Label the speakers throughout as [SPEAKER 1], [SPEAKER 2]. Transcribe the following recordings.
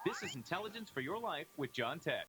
[SPEAKER 1] This is Intelligence for Your Life with John Ted.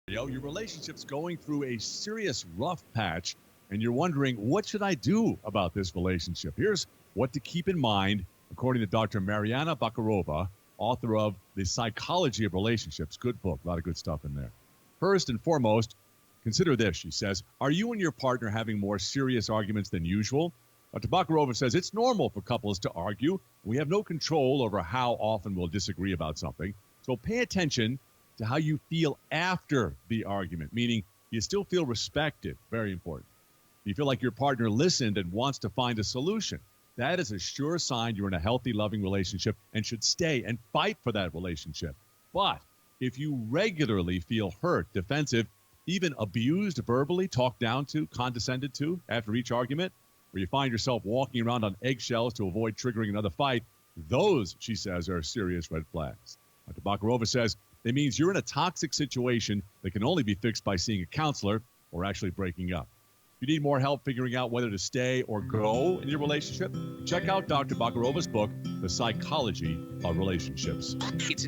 [SPEAKER 2] Your relationship's going through a serious rough patch, and you're wondering, what should I do about this relationship? Here's what to keep in mind, according to Dr. Mariana Bakarova, author of The Psychology of Relationships. Good book, a lot of good stuff in there. First and foremost, consider this, she says. Are you and your partner having more serious arguments than usual? Dr. Bakarova says it's normal for couples to argue. We have no control over how often we'll disagree about something. So pay attention to how you feel after the argument, meaning you still feel respected. Very important. You feel like your partner listened and wants to find a solution. That is a sure sign you're in a healthy, loving relationship and should stay and fight for that relationship. But if you regularly feel hurt, defensive, even abused verbally, talked down to, condescended to after each argument, or you find yourself walking around on eggshells to avoid triggering another fight, those, she says, are serious red flags. Dr. Bakarova says it means you're in a toxic situation that can only be fixed by seeing a counselor or actually breaking up. If you need more help figuring out whether to stay or go in your relationship, check out Dr. Bakarova's book, The Psychology of Relationships.
[SPEAKER 1] It's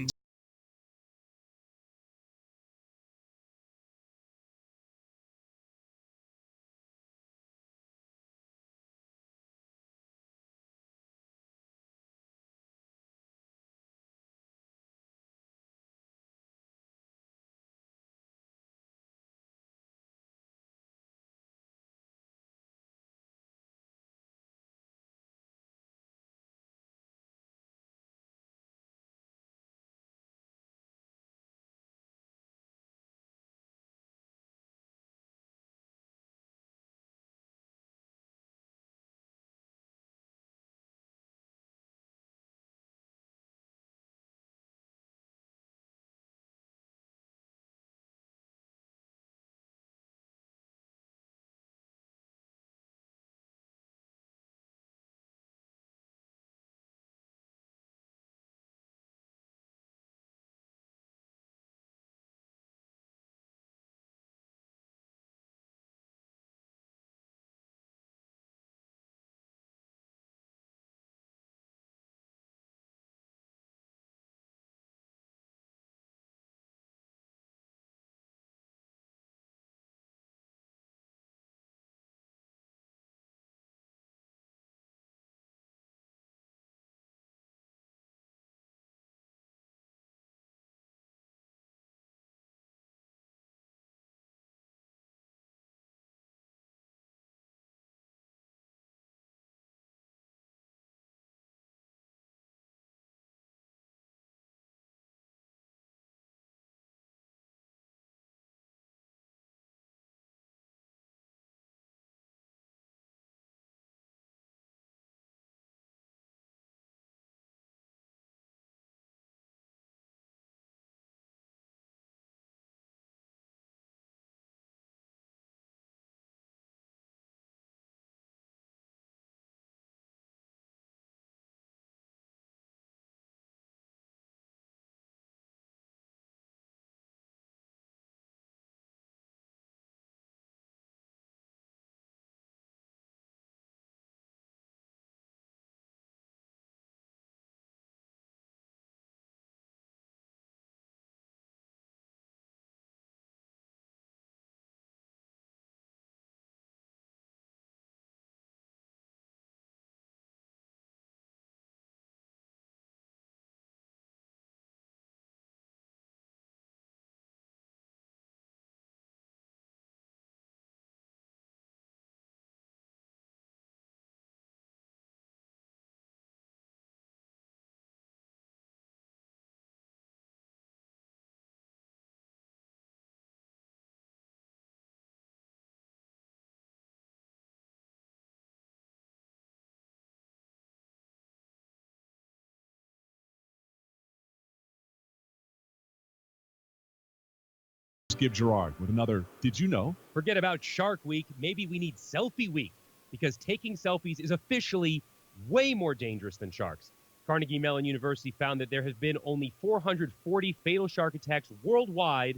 [SPEAKER 2] Skip Gerard with another Did You Know?
[SPEAKER 3] Forget about Shark Week. Maybe we need Selfie Week, because taking selfies is officially way more dangerous than sharks. Carnegie Mellon University found that there have been only 440 fatal shark attacks worldwide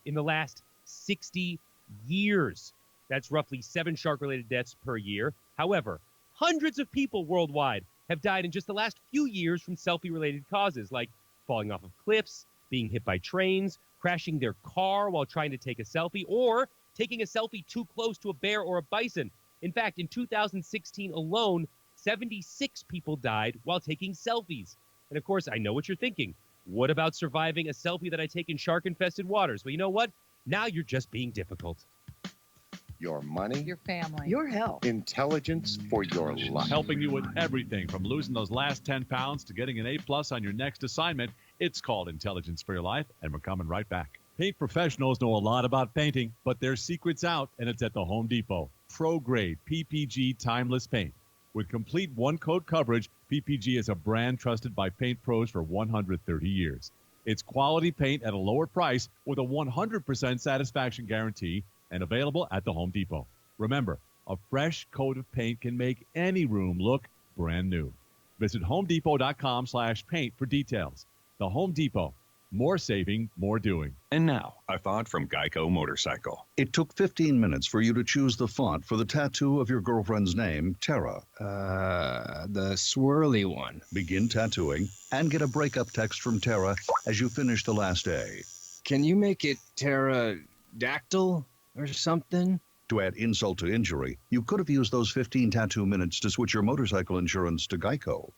[SPEAKER 3] in the last 60 years. That's roughly 7 shark-related deaths per year. However, hundreds of people worldwide have died in just the last few years from selfie-related causes, like falling off of cliffs, being hit by trains, crashing their car while trying to take a selfie, or taking a selfie too close to a bear or a bison. In fact, in 2016 alone, 76 people died while taking selfies. And of course, I know what you're thinking. What about surviving a selfie that I take in shark-infested waters? Well, you know what? Now you're just being difficult.
[SPEAKER 4] Your money,
[SPEAKER 5] your family,
[SPEAKER 6] your health,
[SPEAKER 4] intelligence for your life.
[SPEAKER 2] Helping you with everything from losing those last 10 pounds to getting an A+ on your next assignment. It's called Intelligence for Your Life, and we're coming right back. Paint professionals know a lot about painting, but their secret's out, and it's at the Home Depot. Pro-grade PPG timeless paint. With complete one-coat coverage, PPG is a brand trusted by paint pros for 130 years. It's quality paint at a lower price with a 100% satisfaction guarantee, and available at the Home Depot. Remember, a fresh coat of paint can make any room look brand new. Visit homedepot.com/paint for details. The Home Depot. More saving, more doing.
[SPEAKER 7] And now, a thought from Geico Motorcycle.
[SPEAKER 8] It took 15 minutes for you to choose the font for the tattoo of your girlfriend's name, Tara.
[SPEAKER 9] The swirly one.
[SPEAKER 8] Begin tattooing and get a breakup text from Tara as you finish the last A.
[SPEAKER 9] Can you make it pterodactyl or something?
[SPEAKER 8] To add insult to injury, you could have used those 15 tattoo minutes to switch your motorcycle insurance to Geico.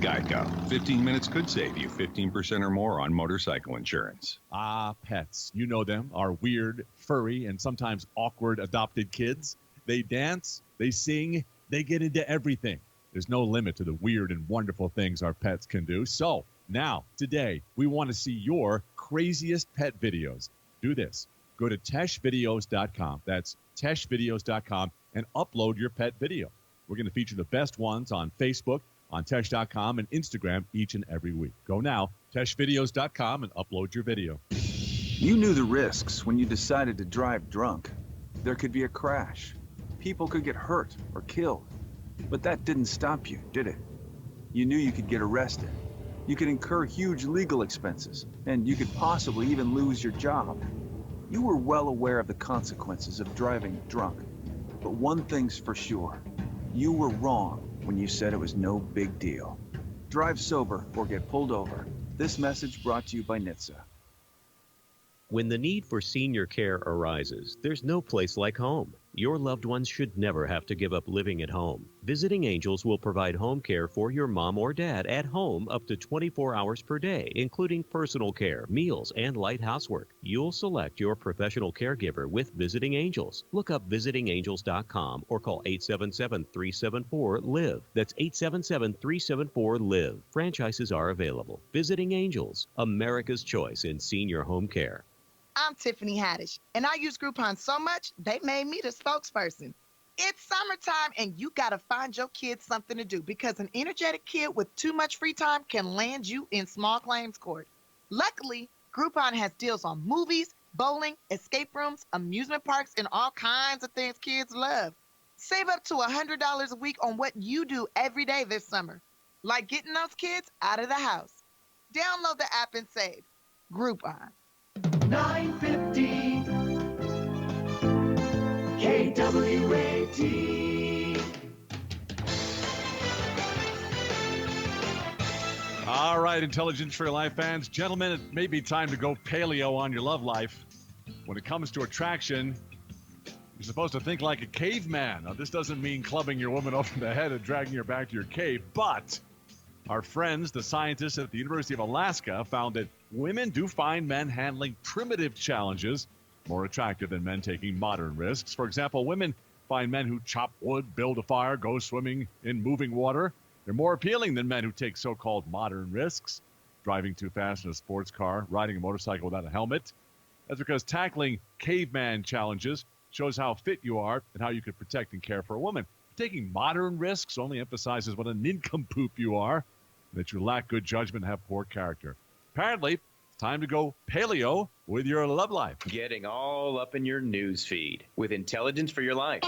[SPEAKER 7] Geico. 15 minutes could save you 15% or more on motorcycle insurance.
[SPEAKER 2] Ah, pets. You know them, our weird, furry, and sometimes awkward adopted kids. They dance, they sing, they get into everything. There's no limit to the weird and wonderful things our pets can do. So, now, today, we want to see your craziest pet videos. Do this. Go to teshvideos.com. That's teshvideos.com and upload your pet video. We're going to feature the best ones on Facebook, on tesh.com, and Instagram each and every week. Go now, teshvideos.com, and upload your video.
[SPEAKER 10] You knew the risks when you decided to drive drunk. There could be a crash. People could get hurt or killed. But that didn't stop you, did it? You knew you could get arrested. You could incur huge legal expenses, and you could possibly even lose your job. You were well aware of the consequences of driving drunk. But one thing's for sure. You were wrong when you said it was no big deal. Drive sober or get pulled over. This message brought to you by NHTSA.
[SPEAKER 11] When the need for senior care arises, there's no place like home. Your loved ones should never have to give up living at home. Visiting Angels will provide home care for your mom or dad at home up to 24 hours per day, including personal care, meals, and light housework. You'll select your professional caregiver with Visiting Angels. Look up visitingangels.com or call 877-374-LIVE. That's 877-374-LIVE. Franchises are available. Visiting Angels, America's choice in senior home care.
[SPEAKER 6] I'm Tiffany Haddish, and I use Groupon so much, they made me the spokesperson. It's summertime, and you got to find your kids something to do, because an energetic kid with too much free time can land you in small claims court. Luckily, Groupon has deals on movies, bowling, escape rooms, amusement parks, and all kinds of things kids love. Save up to $100 a week on what you do every day this summer, like getting those kids out of the house. Download the app and save. Groupon.
[SPEAKER 12] 950 KWAT.
[SPEAKER 2] All right, Intelligence for Your Life fans. Gentlemen, it may be time to go paleo on your love life. When it comes to attraction, you're supposed to think like a caveman. Now, this doesn't mean clubbing your woman over the head and dragging her back to your cave, but our friends, the scientists at the University of Alaska, found that women do find men handling primitive challenges more attractive than men taking modern risks. For example, women find men who chop wood, build a fire, go swimming in moving water. They're more appealing than men who take so-called modern risks, driving too fast in a sports car, riding a motorcycle without a helmet. That's because tackling caveman challenges shows how fit you are and how you could protect and care for a woman. Taking modern risks only emphasizes what a nincompoop you are, and that you lack good judgment and have poor character. Apparently, it's time to go paleo with your love life.
[SPEAKER 1] Getting all up in your news feed with intelligence for your life.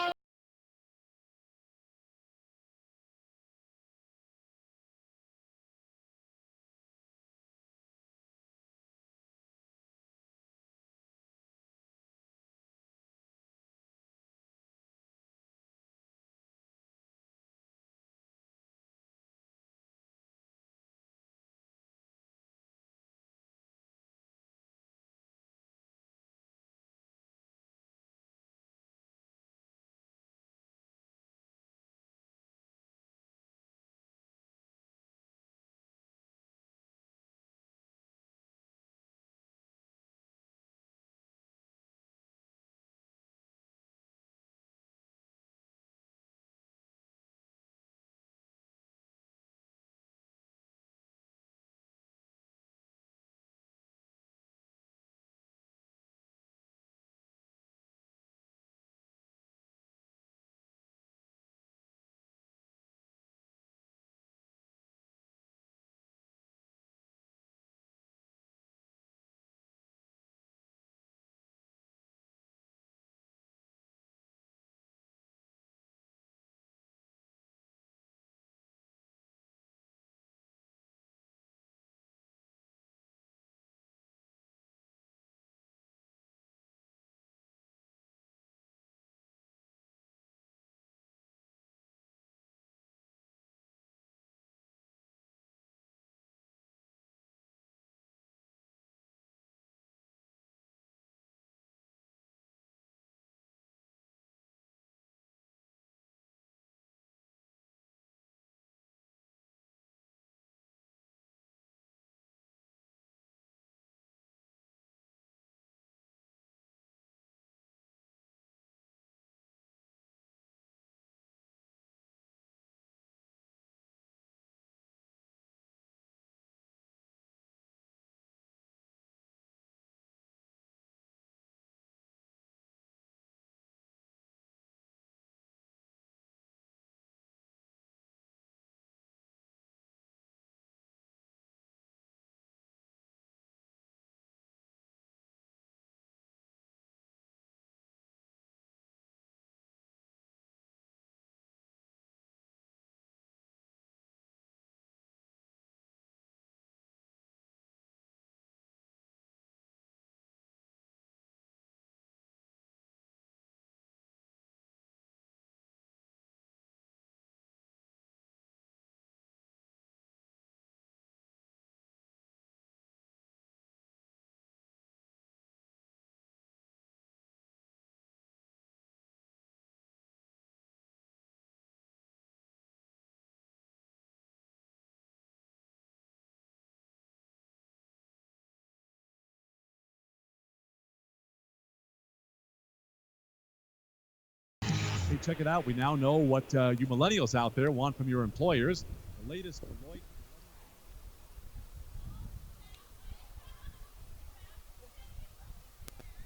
[SPEAKER 2] Hey, check it out. We now know what you millennials out there want from your employers. The latest Deloitte.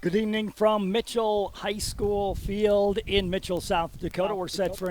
[SPEAKER 5] Good evening from Mitchell High School field in Mitchell, South Dakota. We're set for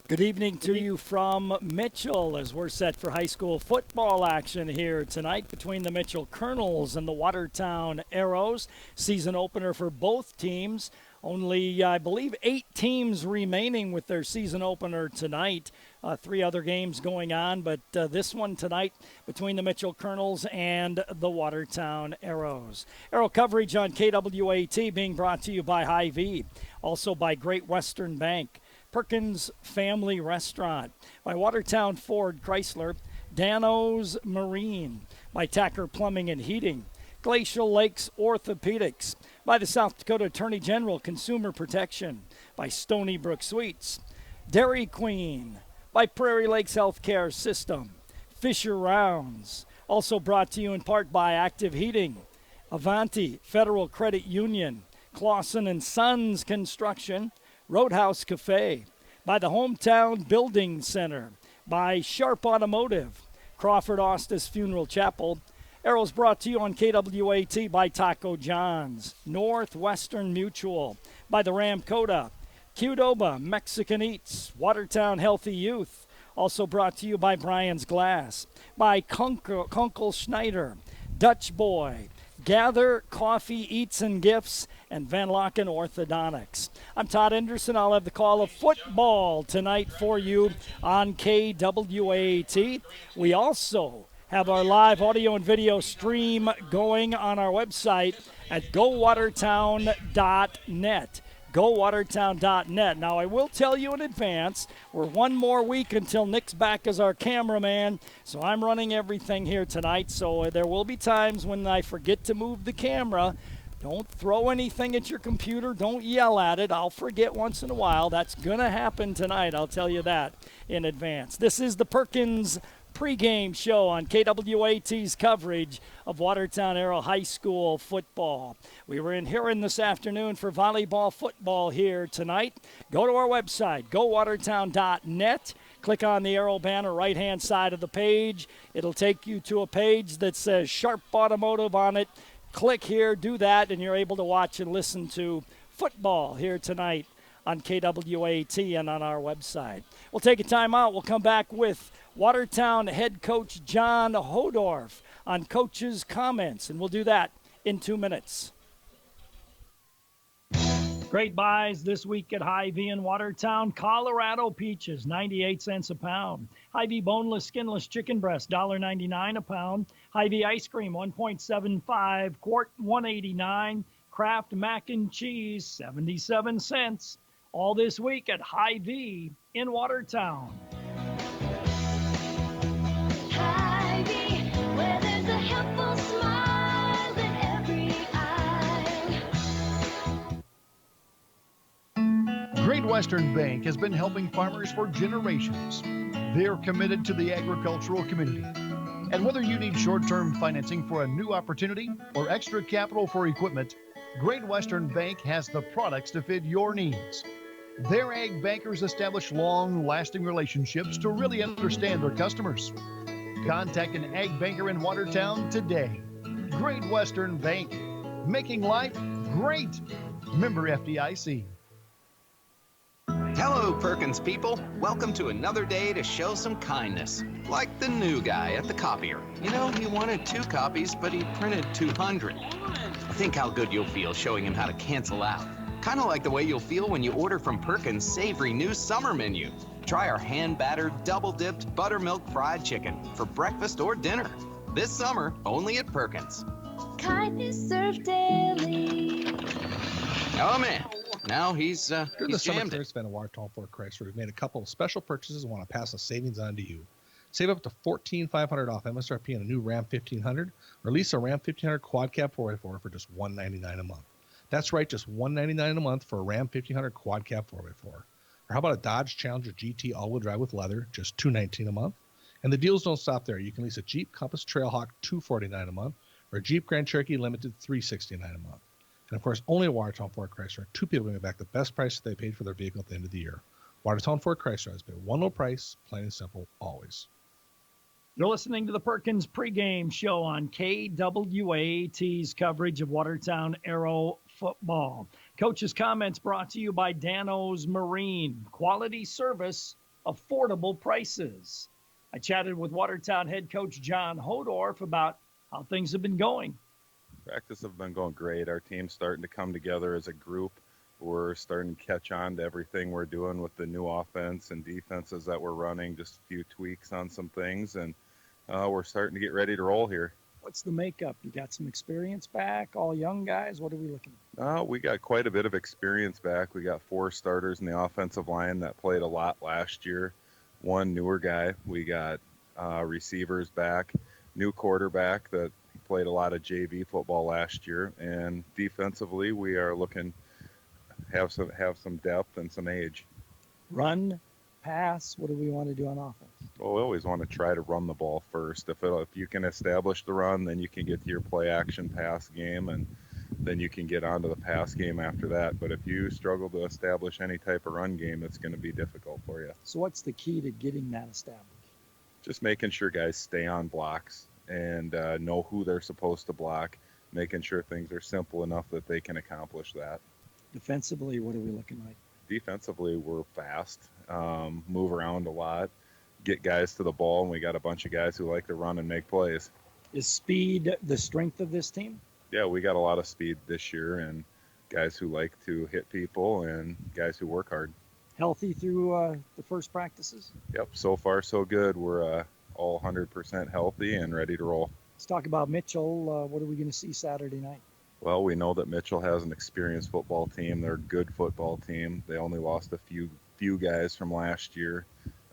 [SPEAKER 5] Good evening to you from Mitchell as we're set for high school football action here tonight between the Mitchell Colonels and the Watertown Arrows. Season opener for both teams. Only, I believe, 8 teams remaining with their season opener tonight. 3 other games going on, but this one tonight between the Mitchell Colonels and the Watertown Arrows. Arrow coverage on KWAT being brought to you by Hy-Vee, also by Great Western Bank, Perkins Family Restaurant, by Watertown Ford Chrysler, Dano's Marine, by Tacker Plumbing and Heating, Glacial Lakes Orthopedics, by the South Dakota Attorney General Consumer Protection, by Stony Brook Suites, Dairy Queen, by Prairie Lakes Healthcare System, Fisher Rounds, also brought to you in part by Active Heating, Avanti Federal Credit Union, Clausen and Sons Construction, Roadhouse Cafe, by the Hometown Building Center, by Sharp Automotive, Crawford Ostis Funeral Chapel. Arrows brought to you on KWAT by Taco John's, Northwestern Mutual, by the Ram Coda, Qdoba Mexican Eats, Watertown Healthy Youth, Also brought to you by Brian's Glass, by Kunkel Schneider, Dutch Boy, Gather Coffee, Eats and Gifts, and Van Locken Orthodontics. I'm Todd Anderson. I'll have the call of football tonight for you on KWAT. We also have our live audio and video stream going on our website at gowatertown.net. gowatertown.net. Now, I will tell you in advance, we're one more week until Nick's back as our cameraman, so I'm running everything here tonight, so there will be times when I forget to move the camera. Don't throw anything at your computer. Don't yell at it. I'll forget once in a while. That's going to happen tonight. I'll tell you that in advance. This is the Perkins pregame show on KWAT's coverage of Watertown Arrow High School football. We were in Huron this afternoon for volleyball football here tonight. Go to our website, gowatertown.net. Click on the Arrow banner right-hand side of the page. It'll take you to a page that says Sharp Automotive on it. Click here, do that, and you're able to watch and listen to football here tonight on KWAT and on our website. We'll take a time out. We'll come back with Watertown head coach John Hodorf on coach's comments, and we'll do that in 2 minutes. Great buys this week at Hy-Vee in Watertown. Colorado peaches, 98 cents a pound. Hy-Vee boneless, skinless chicken breast, $1.99 a pound. Hy-Vee ice cream, 1.75 quart, $1.89. Kraft mac and cheese, 77 cents. All this week at Hy-Vee in Watertown.
[SPEAKER 12] Hy-Vee, where there's a helpful smile in every eye.
[SPEAKER 13] Great Western Bank has been helping farmers for generations. They're committed to the agricultural community. And whether you need short-term financing for a new opportunity or extra capital for equipment, Great Western Bank has the products to fit your needs. Their ag bankers establish long-lasting relationships to really understand their customers. Contact an ag banker in Watertown today. Great Western Bank, making life great. Member FDIC.
[SPEAKER 14] Hello, Perkins people. Welcome to another day to show some kindness. Like the new guy at the copier. You know, he wanted 2 copies, but he printed 200. Think how good you'll feel showing him how to cancel out. Kind of like the way you'll feel when you order from Perkins' savory new summer menu. Try our hand-battered, double-dipped buttermilk fried chicken for breakfast or dinner. This summer, only at Perkins.
[SPEAKER 12] Kindness served daily.
[SPEAKER 14] Oh, man. Now he's
[SPEAKER 15] During the summer
[SPEAKER 14] jammed it.
[SPEAKER 15] clearance event at Watertown Ford Chrysler, we've made a couple of special purchases and want to pass the savings on to you. Save up to $14,500 off MSRP on a new Ram 1500, or lease a Ram 1500 quad cab 4x4 for just $199 a month. That's right, just $199 a month for a Ram 1500 quad cab 4x4. Or how about a Dodge Challenger GT all-wheel drive with leather, just $219 a month? And the deals don't stop there. You can lease a Jeep Compass Trailhawk, $249 a month, or a Jeep Grand Cherokee Limited, $369 a month. And of course, only at Watertown Ford Chrysler, 2 people bring back the best price they paid for their vehicle at the end of the year. Watertown Ford Chrysler has been one low price, plain and simple, always.
[SPEAKER 5] You're listening to the Perkins pregame show on KWAT's coverage of Watertown Arrow football. Coach's comments brought to you by Dano's Marine. Quality service, affordable prices. I chatted with Watertown head coach John Hodorf about how things have been going.
[SPEAKER 16] Practice have been going great. Our team's starting to come together as a group. We're starting to catch on to everything we're doing with the new offense and defenses that we're running, just a few tweaks on some things, and we're starting to get ready to roll here.
[SPEAKER 5] What's the makeup? You got some experience back, all young guys? What are we looking at?
[SPEAKER 16] We got quite a bit of experience back. We got 4 starters in the offensive line that played a lot last year, 1 newer guy. We got receivers back, new quarterback that played a lot of JV football last year, and defensively we are looking have some depth and some age.
[SPEAKER 5] Run, pass, what do we want to do on offense?
[SPEAKER 16] Well, we always want to try to run the ball first. If you can establish the run, then you can get to your play action pass game, and then you can get onto the pass game after that. But if you struggle to establish any type of run game, it's going to be difficult for you.
[SPEAKER 5] So what's the key to getting that established?
[SPEAKER 16] Just making sure guys stay on blocks and know who they're supposed to block, making sure things are simple enough that they can accomplish that.
[SPEAKER 5] Defensively, what are we looking like?
[SPEAKER 16] Defensively, we're fast, move around a lot, get guys to the ball, and we got a bunch of guys who like to run and make plays.
[SPEAKER 5] Is speed the strength of this team?
[SPEAKER 16] Yeah, we got a lot of speed this year, and guys who like to hit people and guys who work hard.
[SPEAKER 5] Healthy through the first practices?
[SPEAKER 16] Yep, so far so good. We're all 100% healthy and ready to roll.
[SPEAKER 5] Let's talk about Mitchell. What are we going to see Saturday night?
[SPEAKER 16] Well, we know that Mitchell has an experienced football team. They're a good football team. They only lost a few guys from last year,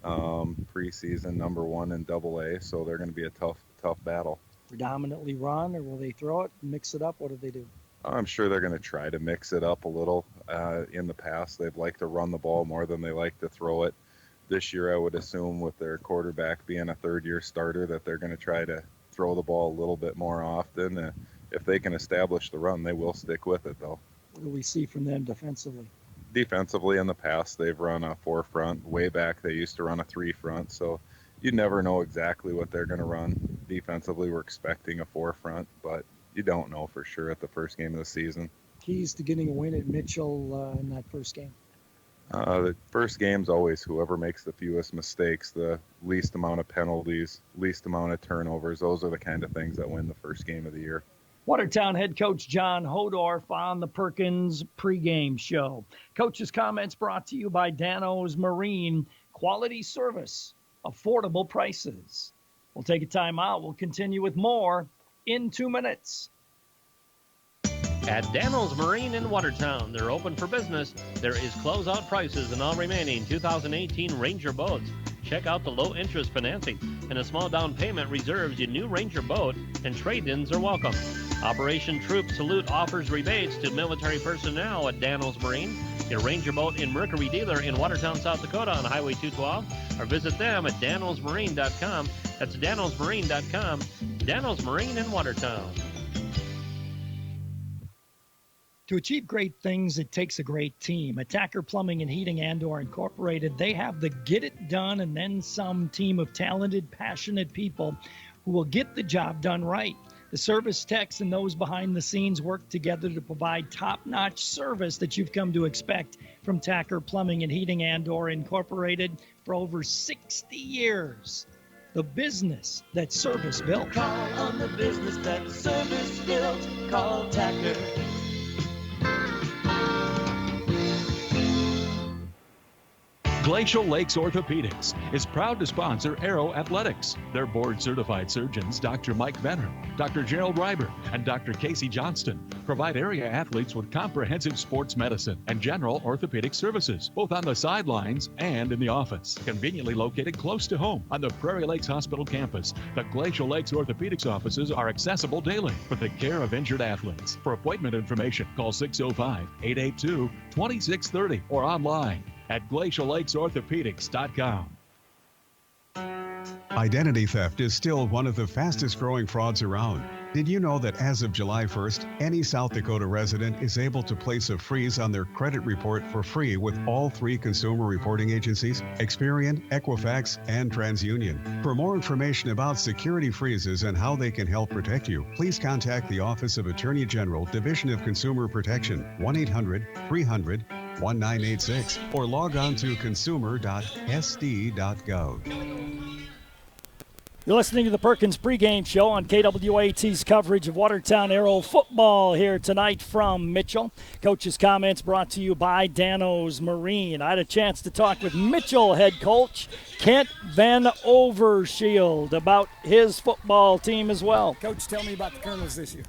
[SPEAKER 16] preseason number 1 in AA, so they're going to be a tough battle.
[SPEAKER 5] Predominantly run, or will they throw it, mix it up? What do they do?
[SPEAKER 16] I'm sure they're going to try to mix it up a little. In the past, they've liked to run the ball more than they like to throw it. This year, I would assume with their quarterback being a third-year starter that they're going to try to throw the ball a little bit more often. If they can establish the run, they will stick with it, though.
[SPEAKER 5] What do we see from them defensively?
[SPEAKER 16] Defensively, in the past, they've run a 4-front. Way back, they used to run a 3-front, so you never know exactly what they're going to run. Defensively, we're expecting a 4-front, but you don't know for sure at the first game of the season.
[SPEAKER 5] Keys to getting a win at Mitchell in that first game?
[SPEAKER 16] The first game's always whoever makes the fewest mistakes, the least amount of penalties, least amount of turnovers. Those are the kind of things that win the first game of the year.
[SPEAKER 5] Watertown head coach John Hodorf on the Perkins pregame show. Coach's comments brought to you by Dano's Marine. Quality service, affordable prices. We'll take a time out. We'll continue with more in 2 minutes.
[SPEAKER 17] At Daniels Marine in Watertown, they're open for business. There is closeout prices on all remaining 2018 Ranger boats. Check out the low-interest financing, and a small down payment reserves your new Ranger boat, and trade-ins are welcome. Operation Troop Salute offers rebates to military personnel at Daniels Marine, your Ranger boat and Mercury dealer in Watertown, South Dakota on Highway 212, or visit them at danielsmarine.com. That's danielsmarine.com. Daniels Marine in Watertown.
[SPEAKER 5] To achieve great things, it takes a great team. Attacker Plumbing and Heating Andor Incorporated, they have the get it done and then some team of talented, passionate people who will get the job done right. The service techs and those behind the scenes work together to provide top-notch service that you've come to expect from Tacker Plumbing and Heating Andor Incorporated for over 60 years. The business that service built.
[SPEAKER 12] Call on the business that service built. Call Tacker.
[SPEAKER 18] Glacial Lakes Orthopedics is proud to sponsor Aero Athletics. Their board-certified surgeons, Dr. Mike Venner, Dr. Gerald Reiber, and Dr. Casey Johnston, provide area athletes with comprehensive sports medicine and general orthopedic services, both on the sidelines and in the office. Conveniently located close to home on the Prairie Lakes Hospital campus, the Glacial Lakes Orthopedics offices are accessible daily for the care of injured athletes. For appointment information, call 605-882-2630 or online at glaciallakes.orthopedics.com.
[SPEAKER 19] Identity theft is still one of the fastest growing frauds around. Did you know that as of July 1st, any South Dakota resident is able to place a freeze on their credit report for free with all 3 consumer reporting agencies, Experian, Equifax, and TransUnion? For more information about security freezes and how they can help protect you, please contact the Office of Attorney General, Division of Consumer Protection, 1-800-300-1986, or log on to consumer.sd.gov.
[SPEAKER 5] You're listening to the Perkins pregame show on KWAT's coverage of Watertown Aero football here tonight from Mitchell. Coach's comments brought to you by Dano's Marine. I had a chance to talk with Mitchell head coach Kent Van Overshield about his football team as well.
[SPEAKER 20] Coach, tell me about the Colonels this year.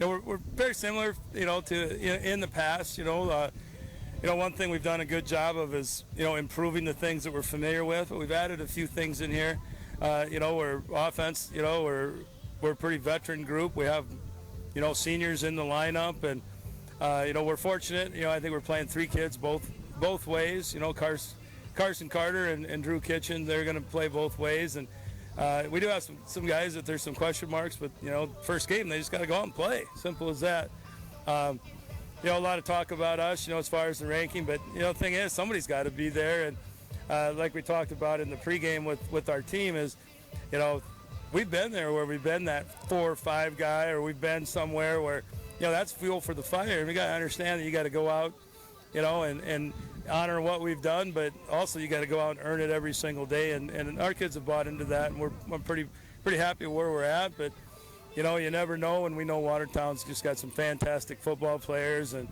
[SPEAKER 20] We're very similar, to in the past. One thing we've done a good job of is, improving the things that we're familiar with, but we've added a few things in here. We're offense, we're a pretty veteran group. We have, seniors in the lineup, and, we're fortunate. I think we're playing 3 kids both ways. Carson Carter and Drew Kitchen, they're going to play both ways. And we do have some guys that there's some question marks, but, first game, they just got to go out and play. Simple as that. A lot of talk about us, as far as the ranking, but, the thing is, somebody's got to be there. And like we talked about in the pregame with our team is, we've been there where we've been that 4 or 5 guy, or we've been somewhere where, that's fuel for the fire. And we got to understand that you got to go out, and honor what we've done, but also you got to go out and earn it every single day. And our kids have bought into that, and I'm pretty happy where we're at. But you know, you never know, and we know Watertown's just got some fantastic football players, and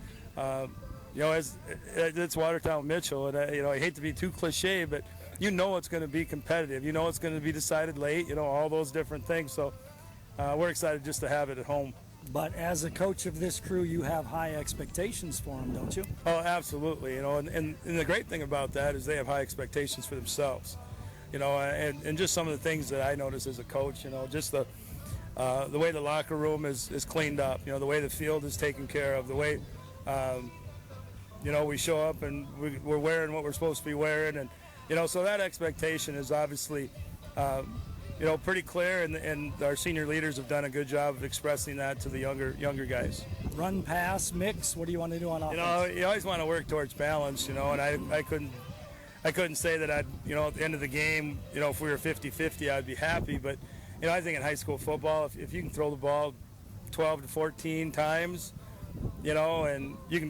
[SPEAKER 20] you know, it's Watertown Mitchell, and you know, I hate to be too cliche, but you know it's going to be competitive. You know it's going to be decided late. You know, all those different things. So we're excited just to have it at home.
[SPEAKER 5] But as a coach of this crew, you have high expectations for them, don't you?
[SPEAKER 20] Oh, absolutely. You know, and the great thing about that is they have high expectations for themselves. You know, and just some of the things that I notice as a coach. You know, just the way the locker room is cleaned up. You know, the way the field is taken care of. The way you know, we show up and we're wearing what we're supposed to be wearing, and you know, so that expectation is obviously. You know, pretty clear, and our senior leaders have done a good job of expressing that to the younger guys.
[SPEAKER 5] Run, pass, mix. What do you want to do on offense?
[SPEAKER 20] You know, you always want to work towards balance. You know, and I couldn't say that I'd, you know, at the end of the game, you know, if we were 50-50, I'd be happy. But you know, I think in high school football, if you can throw the ball 12 to 14 times, you know, and you can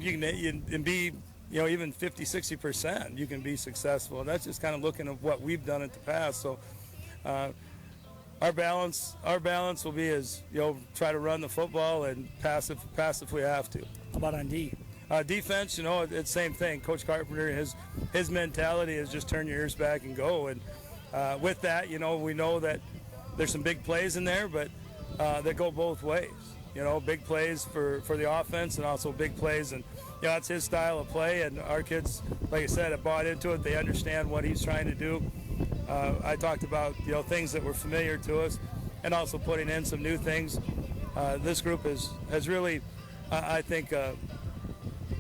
[SPEAKER 20] be, you know, even 50-60%, you can be successful. And that's just kind of looking at what we've done in the past. So. Our balance will be is, you know, try to run the football and pass if we have to.
[SPEAKER 5] How about on D?
[SPEAKER 20] Defense, you know, it's the same thing. Coach Carpenter, his mentality is just turn your ears back and go. And with that, you know, we know that there's some big plays in there, but that go both ways. You know, big plays for the offense and also big plays, and you know, that's his style of play. And our kids, like I said, have bought into it. They understand what he's trying to do. I talked about, you know, things that were familiar to us, and also putting in some new things. This group has really, I think,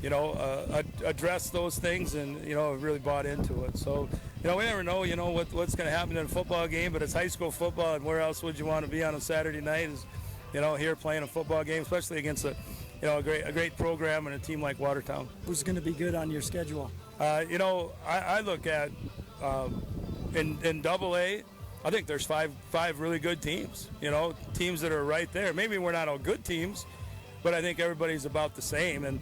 [SPEAKER 20] you know, addressed those things, and you know, really bought into it. So, you know, we never know, you know, what's going to happen in a football game, but it's high school football, and where else would you want to be on a Saturday night? Is, you know, here playing a football game, especially against a great program and a team like Watertown.
[SPEAKER 5] Who's going to be good on your schedule?
[SPEAKER 20] You know, I look at. In AA, I think there's five really good teams, you know, teams that are right there. Maybe we're not all good teams, but I think everybody's about the same. And,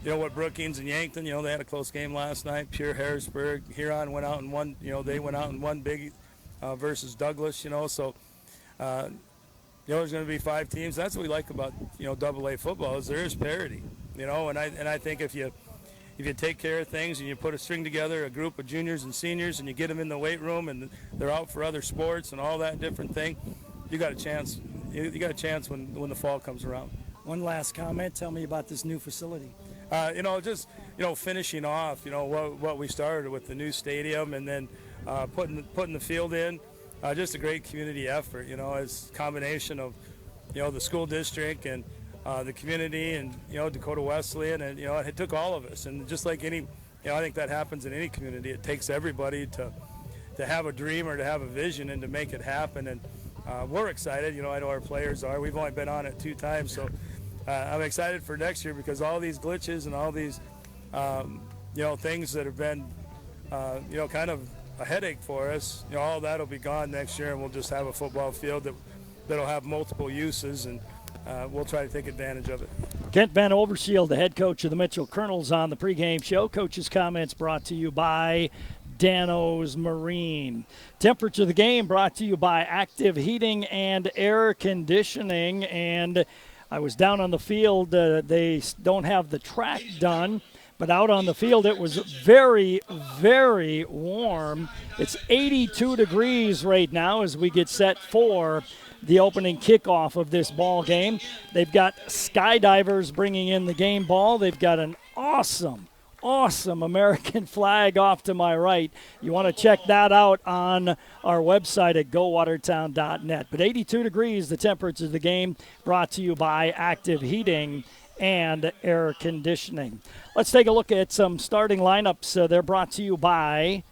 [SPEAKER 20] you know, what Brookings and Yankton, you know, they had a close game last night. Pure Harrisburg, Huron went out and won, you know, they went out and won big versus Douglas, you know. So, you know, there's going to be 5 teams. That's what we like about, you know, AA football is there is parity, you know. And I think if you take care of things and you put a string together, a group of juniors and seniors, and you get them in the weight room and they're out for other sports and all that different thing, you got a chance. You got a chance when the fall comes around.
[SPEAKER 5] One last comment. Tell me about this new facility.
[SPEAKER 20] You know, just, you know, finishing off, you know, what we started with the new stadium, and then putting the field in. Just a great community effort. You know, it's a combination of, you know, the school district and the community, and you know, Dakota Wesleyan, and you know, it took all of us. And just like any, you know, I think that happens in any community. It takes everybody to have a dream or to have a vision and to make it happen. And we're excited. You know, I know our players are. We've only been on it 2 times, so I'm excited for next year because all these glitches and all these, you know, things that have been, you know, kind of a headache for us. You know, all that'll be gone next year, and we'll just have a football field that'll have multiple uses, and we'll try to take advantage of it.
[SPEAKER 5] Kent Van Overshield, the head coach of the Mitchell Colonels, on the pregame show. Coach's comments brought to you by Dano's Marine. Temperature of the game brought to you by Active Heating and Air Conditioning. And I was down on the field. They don't have the track done, but out on the field it was very, very warm. It's 82 degrees right now as we get set for the opening kickoff of this ball game. They've got skydivers bringing in the game ball. They've got an awesome American flag off to my right. You want to check that out on our website at gowatertown.net. But 82 degrees, the temperature of the game, brought to you by Active Heating and Air Conditioning. Let's take a look at some starting lineups. They're brought to you by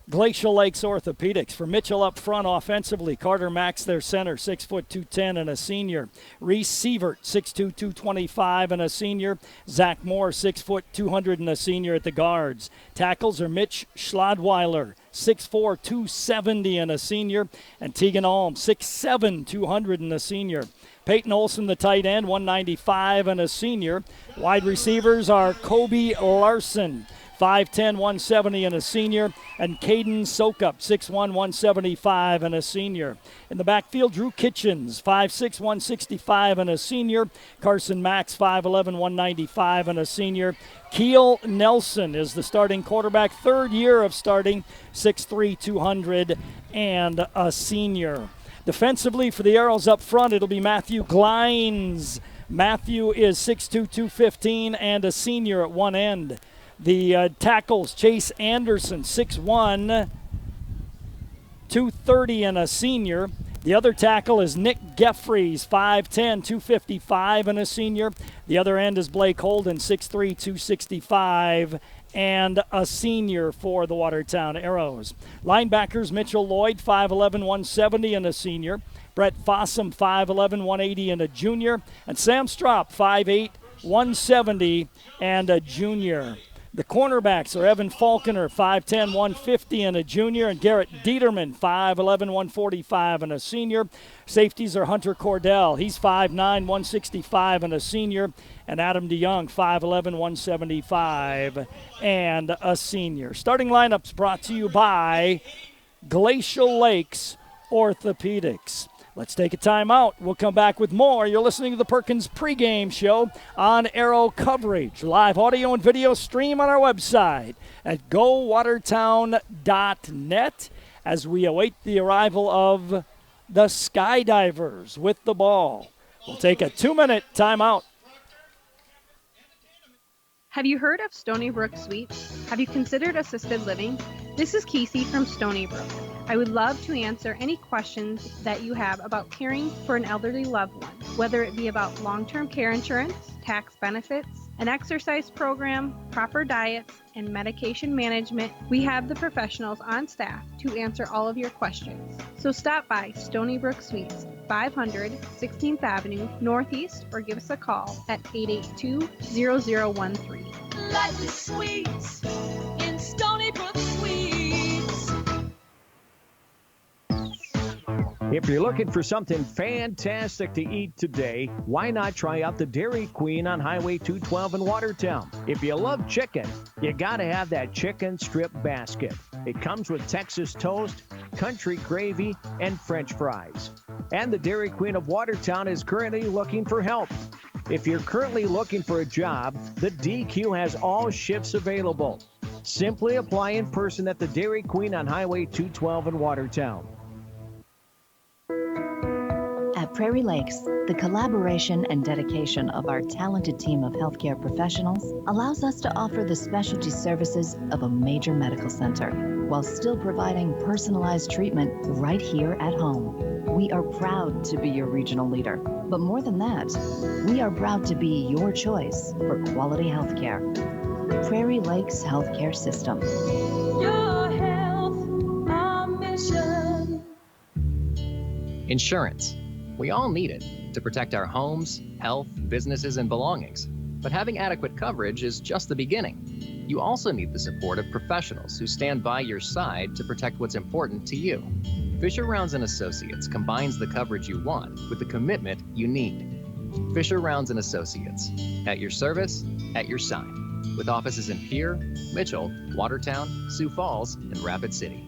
[SPEAKER 5] Glacial Lakes Orthopedics. For Mitchell up front offensively, Carter Max, their center, 6 foot 210 and a senior. Reese Sievert, 6'2", 225 and a senior. Zach Moore, 6 foot 200 and a senior at the guards. Tackles are Mitch Schlodweiler, 6'4", 270 and a senior. And Tegan Alm, 6'7", 200 and a senior. Peyton Olson, the tight end, 195 and a senior. Wide receivers are Kobe Larson, 5'10", 170 and a senior, and Caden Sokup, 6'1", 175 and a senior. In the backfield, Drew Kitchens, 5'6", 165 and a senior. Carson Max, 5'11", 195 and a senior. Keel Nelson is the starting quarterback, third year of starting, 6'3", 200 and a senior. Defensively for the Arrows up front, it'll be Matthew Glines. Matthew is 6'2", 215 and a senior at one end. The tackles, Chase Anderson, 6'1", 230 and a senior. The other tackle is Nick Geffries, 5'10", 255 and a senior. The other end is Blake Holden, 6'3", 265 and a senior for the Watertown Arrows. Linebackers, Mitchell Lloyd, 5'11", 170 and a senior. Brett Fossum, 5'11", 180 and a junior. And Sam Strop, 5'8", 170 and a junior. The cornerbacks are Evan Falconer, 5'10", 150 and a junior, and Garrett Dieterman, 5'11", 145 and a senior. Safeties are Hunter Cordell. He's 5'9", 165 and a senior, and Adam DeYoung, 5'11", 175 and a senior. Starting lineups brought to you by Glacial Lakes Orthopedics. Let's take a timeout. We'll come back with more. You're listening to the Perkins pregame show on Arrow Coverage. Live audio and video stream on our website at gowatertown.net as we await the arrival of the Skydivers with the ball. We'll take a 2-minute timeout.
[SPEAKER 21] Have you heard of Stony Brook Suites? Have you considered assisted living? This is Casey from Stony Brook. I would love to answer any questions that you have about caring for an elderly loved one, whether it be about long-term care insurance, tax benefits, an exercise program, proper diets, and medication management. We have the professionals on staff to answer all of your questions. So stop by Stony Brook Suites, 500 16th Avenue Northeast, or give us a call at 882-0013.
[SPEAKER 12] Life is sweet in Stony Brook Suites.
[SPEAKER 22] If you're looking for something fantastic to eat today, why not try out the Dairy Queen on Highway 212 in Watertown? If you love chicken, you gotta have that chicken strip basket. It comes with Texas toast, country gravy, and French fries. And the Dairy Queen of Watertown is currently looking for help. If you're currently looking for a job, the DQ has all shifts available. Simply apply in person at the Dairy Queen on Highway 212 in Watertown.
[SPEAKER 23] At Prairie Lakes, the collaboration and dedication of our talented team of healthcare professionals allows us to offer the specialty services of a major medical center while still providing personalized treatment right here at home. We are proud to be your regional leader, but more than that, we are proud to be your choice for quality healthcare. Prairie Lakes Healthcare System.
[SPEAKER 12] Your health, our mission.
[SPEAKER 24] Insurance. We all need it to protect our homes, health, businesses, and belongings. But having adequate coverage is just the beginning. You also need the support of professionals who stand by your side to protect what's important to you. Fisher Rounds & Associates combines the coverage you want with the commitment you need. Fisher Rounds & Associates, at your service, at your side, with offices in Pierre, Mitchell, Watertown, Sioux Falls, and Rapid City.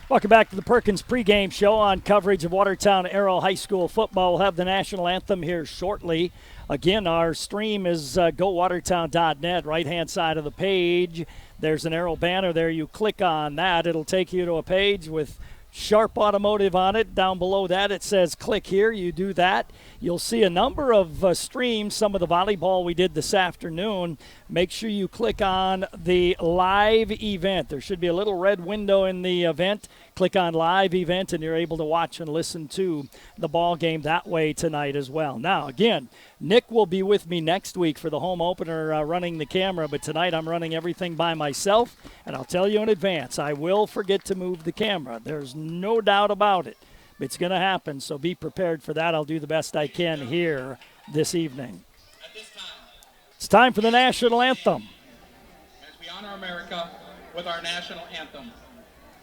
[SPEAKER 5] Welcome back to the Perkins pregame show on coverage of Watertown Arrow High School football. We'll have the national anthem here shortly. Again, our stream is gowatertown.net, right-hand side of the page. There's an Arrow banner there. You click on that. It'll take you to a page with Sharp Automotive on it. Down below that, it says click here. You do that. You'll see a number of streams, some of the volleyball we did this afternoon. Make sure you click on the live event. There should be a little red window in the event. Click on live event, and you're able to watch and listen to the ball game that way tonight as well. Now, again, Nick will be with me next week for the home opener running the camera, but tonight I'm running everything by myself, and I'll tell you in advance, I will forget to move the camera. There's no doubt about it. It's going to happen, so be prepared for that. I'll do the best I can here this evening. It's time for the national anthem.
[SPEAKER 3] honor America with our national anthem.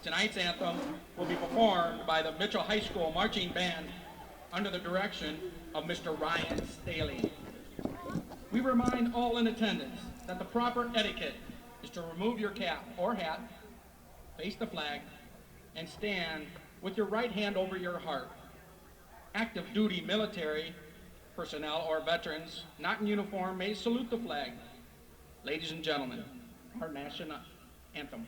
[SPEAKER 3] Tonight's anthem will be performed by the Mitchell High School Marching Band under the direction of Mr. Ryan Staley. We remind all in attendance that the proper etiquette is to remove your cap or hat, face the flag, and stand with your right hand over your heart. Active duty military personnel or veterans not in uniform may salute the flag. Ladies and gentlemen, our national anthem.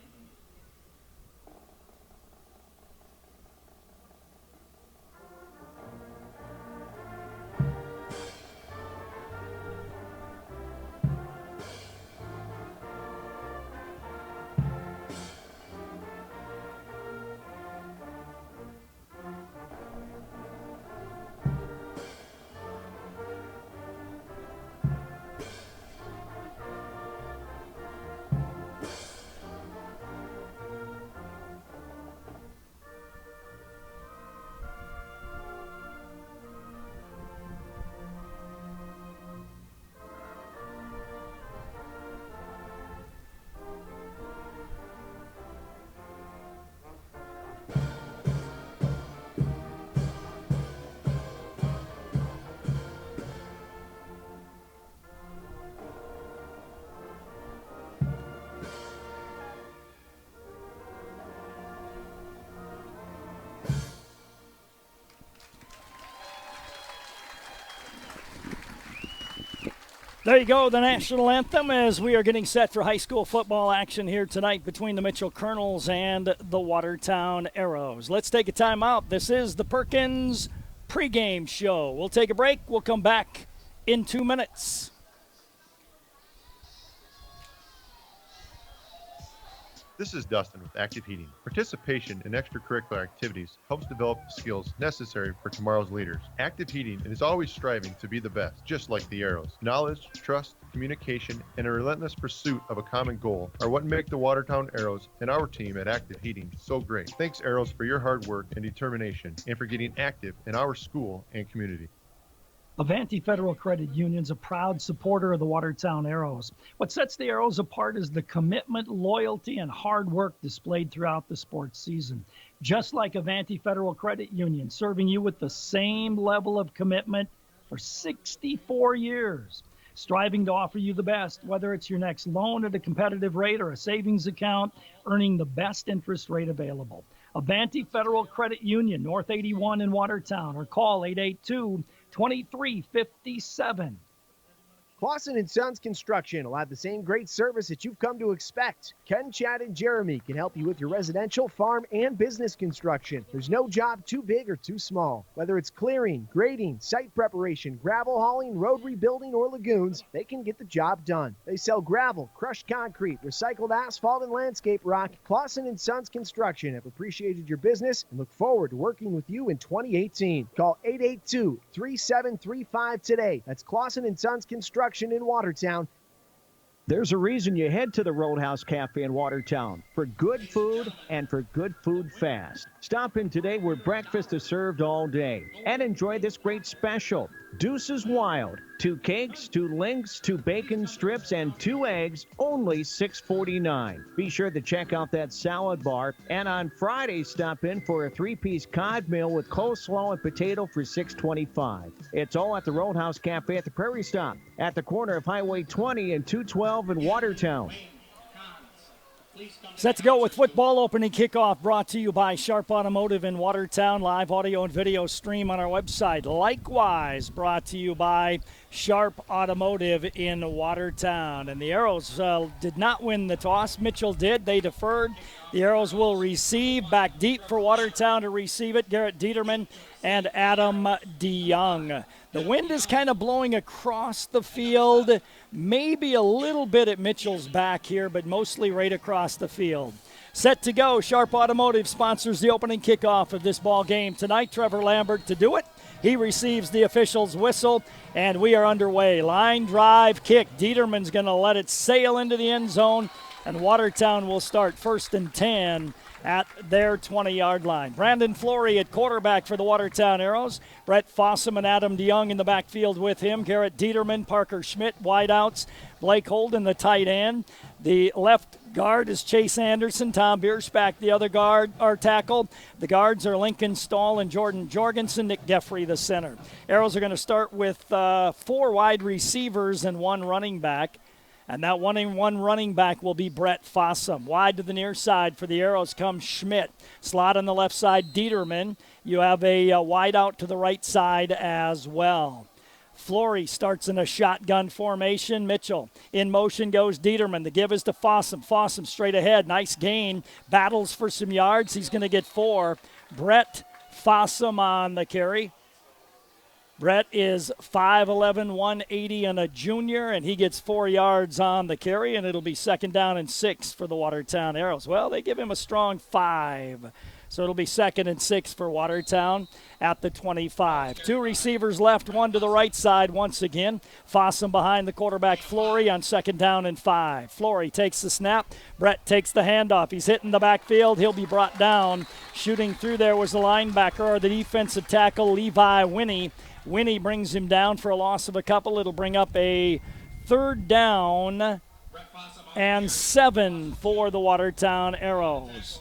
[SPEAKER 5] There you go, the national anthem, as we are getting set for high school football action here tonight between the Mitchell Colonels and the Watertown Arrows. Let's take a timeout. This is the Perkins pregame show. We'll take a break. We'll come back in 2 minutes.
[SPEAKER 4] This is Dustin with Active Heating. Participation in extracurricular activities helps develop the skills necessary for tomorrow's leaders. Active Heating is always striving to be the best, just like the Arrows. Knowledge, trust, communication, and a relentless pursuit of a common goal are what make the Watertown Arrows and our team at Active Heating so great. Thanks, Arrows, for your hard work and determination, and for getting active in our school and community.
[SPEAKER 5] Avanti Federal Credit Union is a proud supporter of the Watertown Arrows. What sets the Arrows apart is the commitment, loyalty, and hard work displayed throughout the sports season. Just like Avanti Federal Credit Union, serving you with the same level of commitment for 64 years. Striving to offer you the best, whether it's your next loan at a competitive rate or a savings account, earning the best interest rate available. Avanti Federal Credit Union, North 81 in Watertown, or call 882-2357.
[SPEAKER 8] Clausen & Sons Construction will have the same great service that you've come to expect. Ken, Chad, and Jeremy can help you with your residential, farm, and business construction. There's no job too big or too small. Whether it's clearing, grading, site preparation, gravel hauling, road rebuilding, or lagoons, they can get the job done. They sell gravel, crushed concrete, recycled asphalt, and landscape rock. Clausen & Sons Construction have appreciated your business and look forward to working with you in 2018. Call 882-3735 today. That's Clausen & Sons Construction in Watertown.
[SPEAKER 22] There's a reason you head to the Roadhouse Cafe in Watertown, for good food and for good food fast. Stop in today where breakfast is served all day and enjoy this great special. Deuces Wild, 2 cakes, 2 links, 2 bacon strips, and 2 eggs, only $6.49. Be sure to check out that salad bar. And on Friday, stop in for a 3-piece cod meal with coleslaw and potato for $6.25. It's all at the Roadhouse Cafe at the Prairie Stop, at the corner of Highway 20 and 212 in Watertown.
[SPEAKER 5] Set to go with football opening kickoff, brought to you by Sharp Automotive in Watertown. Live audio and video stream on our website. Likewise, brought to you by Sharp Automotive in Watertown. And the Arrows did not win the toss. Mitchell did. They deferred. The Arrows will receive. Back deep for Watertown to receive it. Garrett Dieterman and Adam DeYoung. The wind is kind of blowing across the field, maybe a little bit at Mitchell's back here, but mostly right across the field. Set to go. Sharp Automotive sponsors the opening kickoff of this ball game tonight. Trevor Lambert to do it. He receives the official's whistle, and we are underway. Line drive kick. Dieterman's going to let it sail into the end zone, and Watertown will start 1st and 10 at their 20-yard line. Brandon Flory at quarterback for the Watertown Arrows. Brett Fossum and Adam DeYoung in the backfield with him. Garrett Dieterman, Parker Schmidt, wideouts. Blake Holden, the tight end. The left guard is Chase Anderson. Tom Bierschbach, the other guard, or tackle. The guards are Lincoln Stahl and Jordan Jorgensen. Nick Geffrey, the center. Arrows are going to start with 4 wide receivers and 1 running back. And that one running back will be Brett Fossum. Wide to the near side for the Arrows comes Schmidt. Slot on the left side, Dieterman. You have a wide out to the right side as well. Flory starts in a shotgun formation. Mitchell in motion goes Dieterman. The give is to Fossum. Fossum straight ahead. Nice gain. Battles for some yards. He's going to get 4. Brett Fossum on the carry. Brett is 5'11", 180 and a junior, and he gets 4 yards on the carry, and it'll be 2nd down and 6 for the Watertown Arrows. Well, they give him a strong 5. So it'll be 2nd and 6 for Watertown at the 25. 2 receivers left, 1 to the right side once again. Fossum behind the quarterback Flory on 2nd down and 5. Flory takes the snap. Brett takes the handoff. He's hitting the backfield. He'll be brought down. Shooting through there was the linebacker or the defensive tackle, Levi Winnie. Winnie brings him down for a loss of a couple. It'll bring up a 3rd down and 7 for the Watertown Arrows.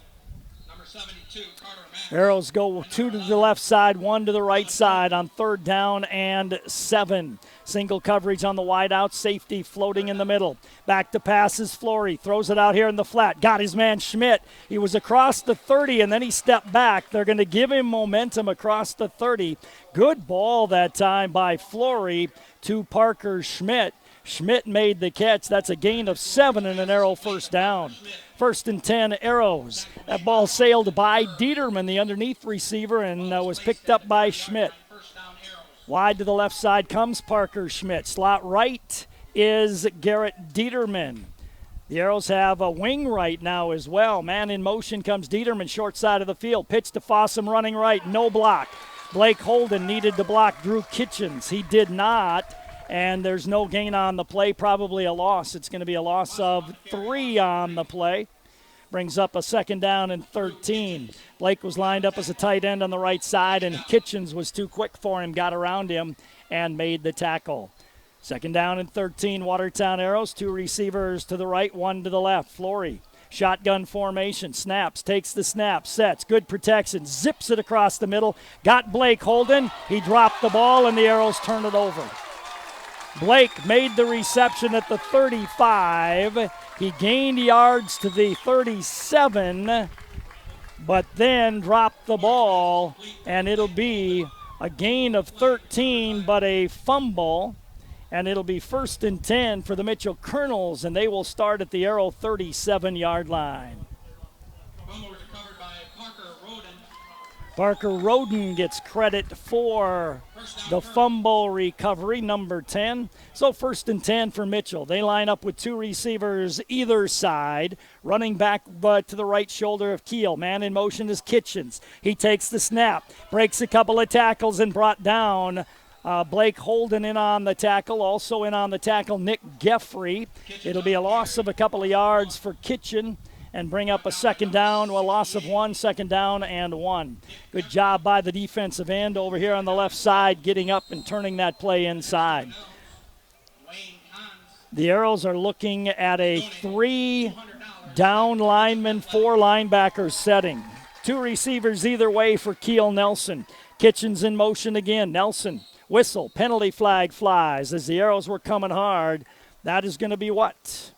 [SPEAKER 5] Arrows go 2 to the left side, 1 to the right side on 3rd down and 7. Single coverage on the wide out, safety floating in the middle. Back to passes, Flory throws it out here in the flat. Got his man Schmidt. He was across the 30 and then he stepped back. They're going to give him momentum across the 30. Good ball that time by Flory to Parker Schmidt. Schmidt made the catch. That's a gain of 7 and an Arrow 1st down. 1st and 10 Arrows. That ball sailed by Dieterman, the underneath receiver, and was picked up by Schmidt. Wide to the left side comes Parker Schmidt. Slot right is Garrett Dieterman. The Arrows have a wing right now as well. Man in motion comes Dieterman, short side of the field. Pitch to Fossum running right, no block. Blake Holden needed to block Drew Kitchens. He did not. And there's no gain on the play, probably a loss. It's going to be a loss of 3 on the play. Brings up a 2nd down and 13. Blake was lined up as a tight end on the right side, and Kitchens was too quick for him, got around him, and made the tackle. 2nd down and 13, Watertown Arrows. 2 receivers to the right, 1 to the left. Flory, shotgun formation, snaps, takes the snap, sets, good protection, zips it across the middle. Got Blake Holden. He dropped the ball, and the Arrows turn it over. Blake made the reception at the 35. He gained yards to the 37, but then dropped the ball, and it'll be a gain of 13, but a fumble, and it'll be 1st and 10 for the Mitchell Colonels, and they will start at the Arrow 37-yard line. Parker Roden gets credit for the fumble recovery, number 10. So 1st and 10 for Mitchell. They line up with 2 receivers either side. Running back to the right shoulder of Keel. Man in motion is Kitchens. He takes the snap, breaks a couple of tackles and brought down. Blake Holden in on the tackle. Also in on the tackle, Nick Geffrey. It'll be a loss of a couple of yards for Kitchen and bring up a 2nd down, a loss of 1, 2nd down and 1. Good job by the defensive end over here on the left side, getting up and turning that play inside. The Arrows are looking at a 3 down lineman, 4 linebackers setting. 2 receivers either way for Keel Nelson. Kitchens in motion again. Nelson, whistle, penalty flag flies as the Arrows were coming hard. That is going to be what?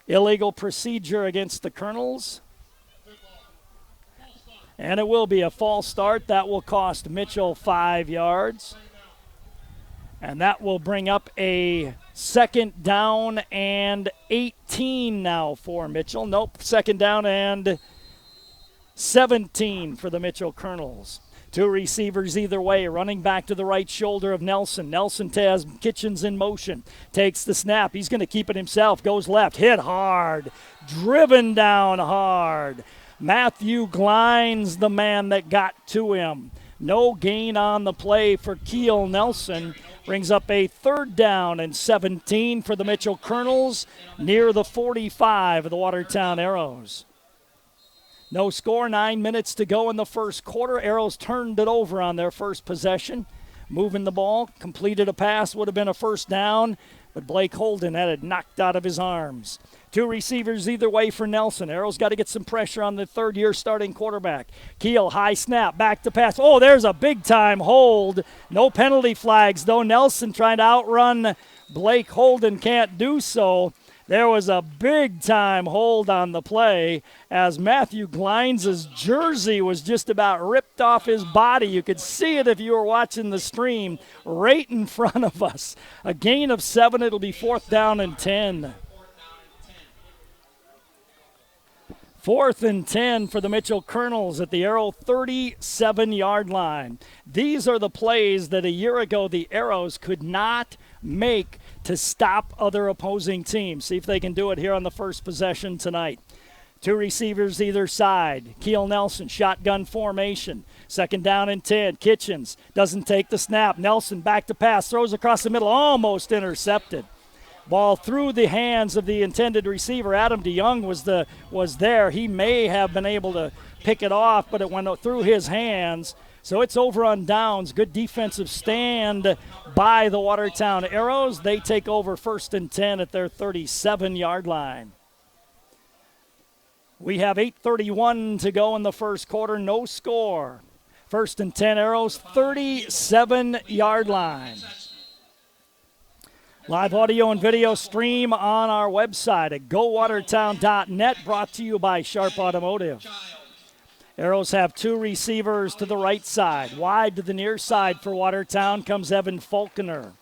[SPEAKER 5] Illegal procedure against the Colonels. And it will be a false start. That will cost Mitchell 5 yards. And that will bring up a 2nd down and 18 now for Mitchell. Nope, 2nd down and 17 for the Mitchell Colonels. 2 receivers either way, running back to the right shoulder of Nelson. Nelson has Kitchens in motion, takes the snap. He's going to keep it himself, goes left, hit hard, driven down hard. Matthew Glines, the man that got to him. No gain on the play for Keel Nelson. Brings up a 3rd down and 17 for the Mitchell Colonels near the 45 of the Watertown Arrows. No score, 9 minutes to go in the first quarter. Arrows turned it over on their first possession. Moving the ball, completed a pass, would have been a 1st down, but Blake Holden had it knocked out of his arms. Two receivers either way for Nelson. Arrow's got to get some pressure on the third-year starting quarterback. Keel, high snap, back to pass. Oh, there's a big-time hold. No penalty flags, though. Nelson trying to outrun Blake Holden, can't do so. There was a big-time hold on the play as Matthew Glines' jersey was just about ripped off his body. You could see it if you were watching the stream right in front of us. A gain of 7. It'll be 4th down and 10. 4th and 10 for the Mitchell Colonels at the Arrow 37-yard line. These are the plays that a year ago the Arrows could not make to stop other opposing teams. See if they can do it here on the first possession tonight. Two receivers either side. Keel Nelson, shotgun formation. 2nd down and 10. Kitchens doesn't take the snap. Nelson back to pass, throws across the middle, almost intercepted. Ball through the hands of the intended receiver. Adam DeYoung was there. He may have been able to pick it off, but it went through his hands. So it's over on downs. Good defensive stand by the Watertown Arrows. They take over 1st and 10 at their 37-yard line. We have 8:31 to go in the first quarter. No score. 1st and 10 Arrows, 37-yard line. Live audio and video stream on our website at gowatertown.net, brought to you by Sharp Automotive. Arrows have two receivers to the right side. Wide to the near side for Watertown comes Evan Falconer.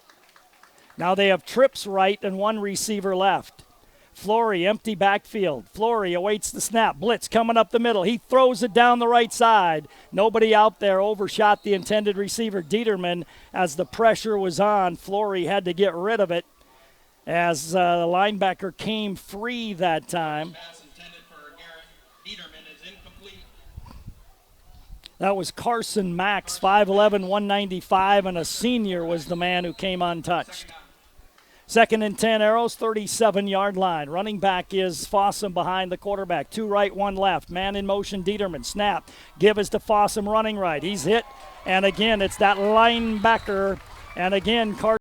[SPEAKER 5] Now they have trips right and one receiver left. Flory, empty backfield. Flory awaits the snap. Blitz coming up the middle. He throws it down the right side. Nobody out there, overshot the intended receiver, Dieterman, as the pressure was on. Flory had to get rid of it as the linebacker came free that time. That was Carson Max, 5'11", 195, and a senior was the man who came untouched. 2nd and 10 Arrows, 37-yard line. Running back is Fossum behind the quarterback. 2 right, 1 left. Man in motion, Dieterman. Snap. Give is to Fossum running right. He's hit. And again, it's that linebacker. And again, Carson